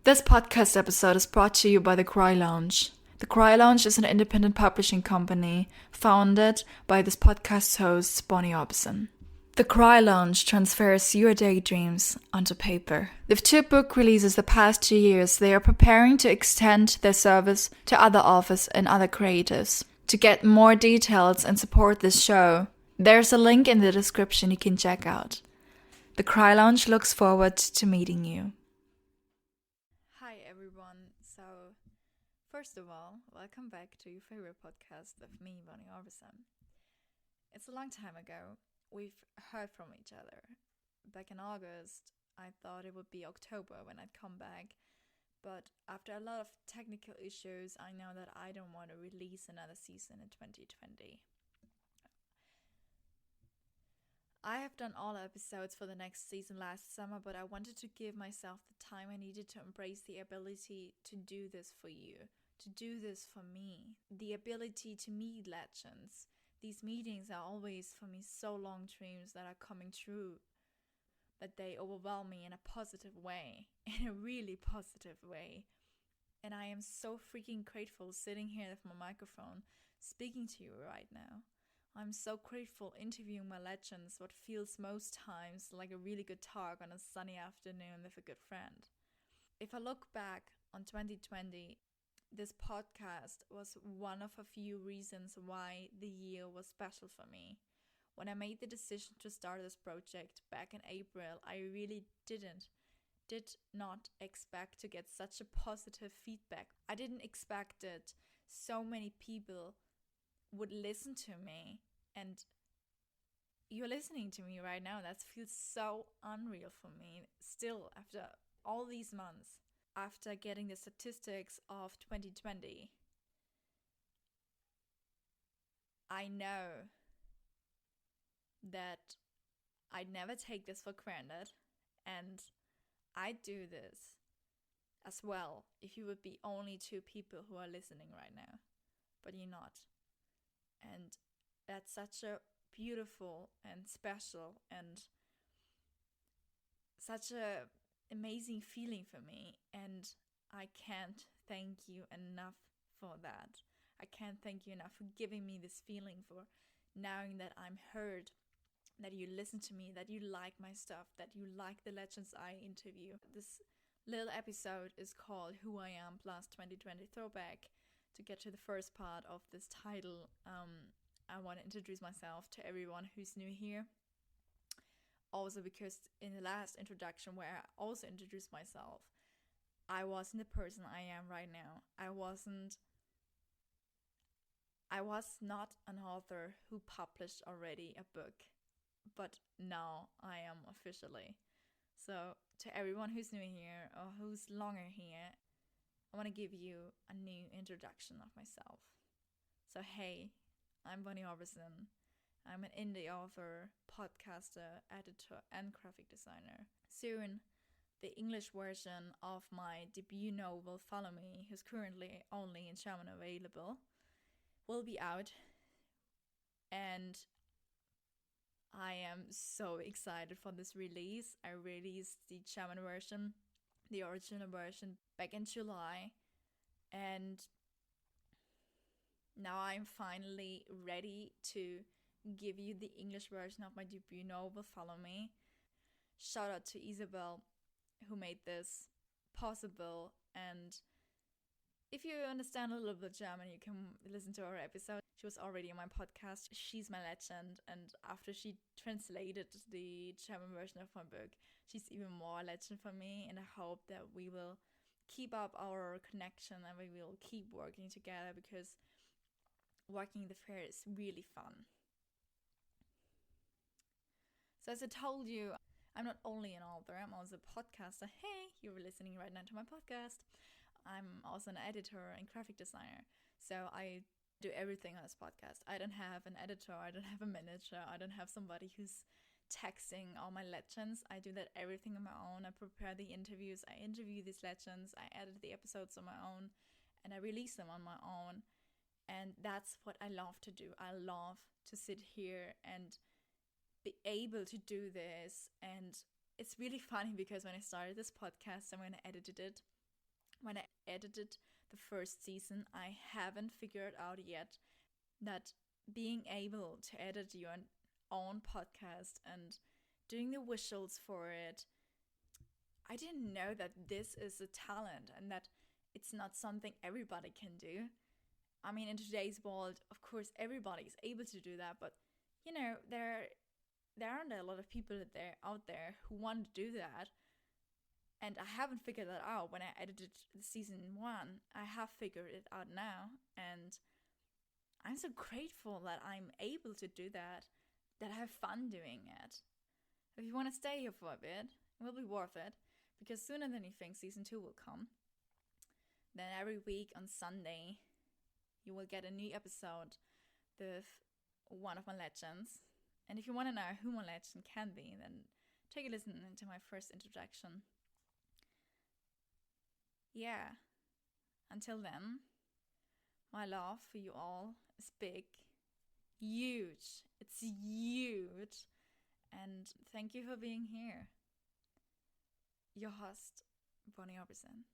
This podcast episode is brought to you by The Cry Lounge. The Cry Lounge is an independent publishing company founded by this podcast's host, Bonnie Orbison. The Cry Lounge transfers your daydreams onto paper. With 2 book releases the past 2 years, they are preparing to extend their service to other authors and other creatives. To get more details and support this show, there's a link in the description you can check out. The Cry Lounge looks forward to meeting you. Hi everyone. So, first of all, welcome back to your favorite podcast with me, Bonnie Orbison. It's a long time ago. We've heard from each other. Back in August, I thought it would be October when I'd come back. But after a lot of technical issues, I know that I don't want to release another season in 2020. I have done all episodes for the next season last summer, but I wanted to give myself the time I needed to embrace the ability to do this for you, to do this for me, the ability to meet legends. These meetings are always, for me, so long dreams that are coming true, that they overwhelm me in a positive way, in a really positive way. And I am so freaking grateful sitting here with my microphone, speaking to you right now. I'm so grateful interviewing my legends, what feels most times like a really good talk on a sunny afternoon with a good friend. If I look back on 2020, this podcast was one of a few reasons why the year was special for me. When I made the decision to start this project back in April, I really did not expect to get such a positive feedback. I didn't expect that so many people would listen to me, and you're listening to me right now. That feels so unreal for me still after all these months. After getting the statistics of 2020, I know that I'd never take this for granted, and I'd do this as well if you would be only 2 people who are listening right now, but you're not. And that's such a beautiful and special and such a amazing feeling for me, and I can't thank you enough for that. I can't thank you enough for giving me this feeling, for knowing that I'm heard, that you listen to me, that you like my stuff, that you like the legends I interview. This little episode is called Who I Am Plus 2020 Throwback. To get to the first part of this title, I want to introduce myself to everyone who's new here. Also because in the last introduction, where I also introduced myself, I wasn't the person I am right now. I was not an author who published already a book, but now I am officially. So to everyone who's new here or who's longer here, I want to give you a new introduction of myself. So hey, I'm Bonnie Orbison. I'm an indie author, podcaster, editor, and graphic designer. Soon, the English version of my debut novel, Follow Me, who's currently only in German available, will be out. And I am so excited for this release. I released the German version, the original version, back in July. And now I'm finally ready to give you the English version of my debut novel, Follow Me. Shout out to Isabel, who made this possible. And if you understand a little bit German, you can listen to her episode. She was already on my podcast. She's my legend. And after she translated the German version of my book, she's even more a legend for me. And I hope that we will keep up our connection and we will keep working together, because working the fair is really fun. So as I told you, I'm not only an author, I'm also a podcaster. Hey, you're listening right now to my podcast. I'm also an editor and graphic designer. So I do everything on this podcast. I don't have an editor, I don't have a manager, I don't have somebody who's texting all my legends. I do that everything on my own. I prepare the interviews, I interview these legends, I edit the episodes on my own, and I release them on my own. And that's what I love to do. I love to sit here and be able to do this. And it's really funny because when I started this podcast and when I edited it, when I edited the first season, I haven't figured out yet that being able to edit your own podcast and doing the visuals for it, I didn't know that this is a talent and that it's not something everybody can do. I mean, in today's world, of course, everybody is able to do that, but you know, there aren't a lot of people out there who want to do that. And I haven't figured that out when I edited season 1. I have figured it out now, and I'm so grateful that I'm able to do that I have fun doing it. If you want to stay here for a bit, it will be worth it, because sooner than you think season 2 will come. Then every week on Sunday, you will get a new episode with one of my legends. And if you want to know who my legend can be, then take a listen into my first introduction. Yeah, until then, my love for you all is big, huge. It's huge. And thank you for being here. Your host, Bonnie Orbison.